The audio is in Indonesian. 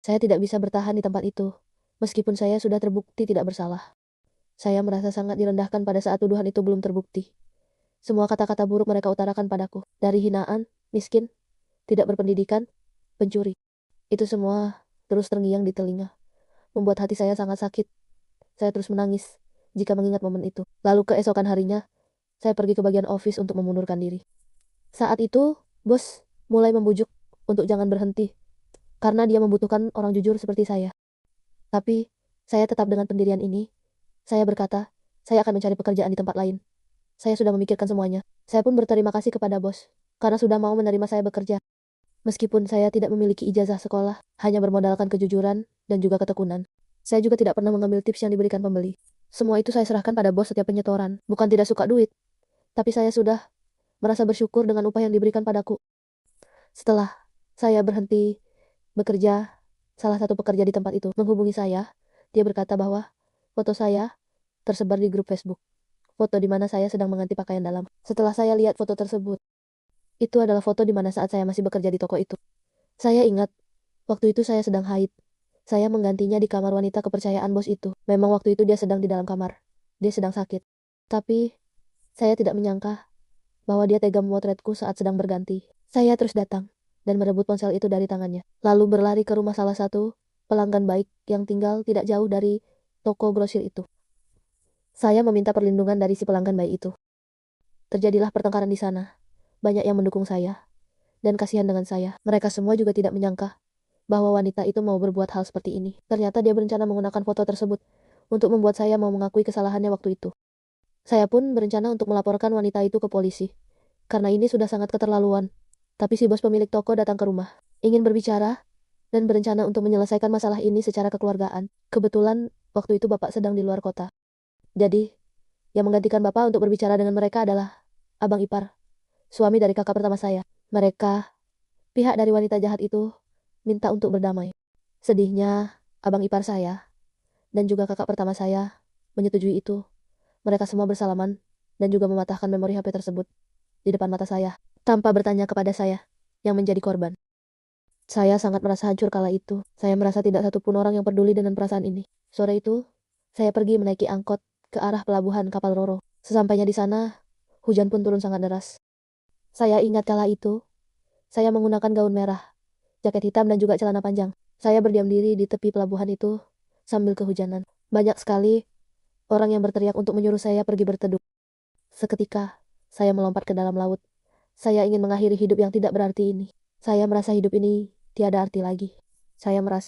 Saya tidak bisa bertahan di tempat itu, meskipun saya sudah terbukti tidak bersalah. Saya merasa sangat direndahkan pada saat tuduhan itu belum terbukti. Semua kata-kata buruk mereka utarakan padaku, dari hinaan, miskin, tidak berpendidikan, pencuri. Itu semua terus terngiang di telinga, membuat hati saya sangat sakit. Saya terus menangis jika mengingat momen itu. Lalu keesokan harinya, saya pergi ke bagian office untuk memundurkan diri. Saat itu, bos mulai membujuk untuk jangan berhenti, karena dia membutuhkan orang jujur seperti saya. Tapi, saya tetap dengan pendirian ini. Saya berkata, saya akan mencari pekerjaan di tempat lain. Saya sudah memikirkan semuanya. Saya pun berterima kasih kepada bos, karena sudah mau menerima saya bekerja. Meskipun saya tidak memiliki ijazah sekolah, hanya bermodalkan kejujuran dan juga ketekunan. Saya juga tidak pernah mengambil tips yang diberikan pembeli. Semua itu saya serahkan pada bos setiap penyetoran. Bukan tidak suka duit, tapi saya sudah merasa bersyukur dengan upah yang diberikan padaku. Setelah saya berhenti bekerja, salah satu pekerja di tempat itu menghubungi saya. Dia berkata bahwa foto saya tersebar di grup Facebook. Foto di mana saya sedang mengganti pakaian dalam. Setelah saya lihat foto tersebut, itu adalah foto di mana saat saya masih bekerja di toko itu. Saya ingat, waktu itu saya sedang haid. Saya menggantinya di kamar wanita kepercayaan bos itu. Memang waktu itu dia sedang di dalam kamar. Dia sedang sakit. Tapi, saya tidak menyangka bahwa dia tega memotretku saat sedang berganti. Saya terus datang dan merebut ponsel itu dari tangannya. Lalu berlari ke rumah salah satu pelanggan baik yang tinggal tidak jauh dari toko grosir itu. Saya meminta perlindungan dari si pelanggan baik itu. Terjadilah pertengkaran di sana. Banyak yang mendukung saya dan kasihan dengan saya. Mereka semua juga tidak menyangka bahwa wanita itu mau berbuat hal seperti ini. Ternyata dia berencana menggunakan foto tersebut untuk membuat saya mau mengakui kesalahannya waktu itu. Saya pun berencana untuk melaporkan wanita itu ke polisi, karena ini sudah sangat keterlaluan. Tapi si bos pemilik toko datang ke rumah, ingin berbicara, dan berencana untuk menyelesaikan masalah ini secara kekeluargaan. Kebetulan, waktu itu bapak sedang di luar kota. Jadi, yang menggantikan bapak untuk berbicara dengan mereka adalah Abang Ipar, suami dari kakak pertama saya. Mereka, pihak dari wanita jahat itu, minta untuk berdamai. Sedihnya, abang ipar saya dan juga kakak pertama saya menyetujui itu. Mereka semua bersalaman dan juga mematahkan memori HP tersebut di depan mata saya, tanpa bertanya kepada saya yang menjadi korban. Saya sangat merasa hancur kala itu. Saya merasa tidak satupun orang yang peduli dengan perasaan ini. Sore itu, saya pergi menaiki angkot ke arah pelabuhan kapal Roro. Sesampainya di sana, hujan pun turun sangat deras. Saya ingat kala itu, saya menggunakan gaun merah, jaket hitam dan juga celana panjang. Saya berdiam diri di tepi pelabuhan itu sambil kehujanan. Banyak sekali orang yang berteriak untuk menyuruh saya pergi berteduh. Seketika, saya melompat ke dalam laut. Saya ingin mengakhiri hidup yang tidak berarti ini. Saya merasa hidup ini tiada arti lagi. Saya merasa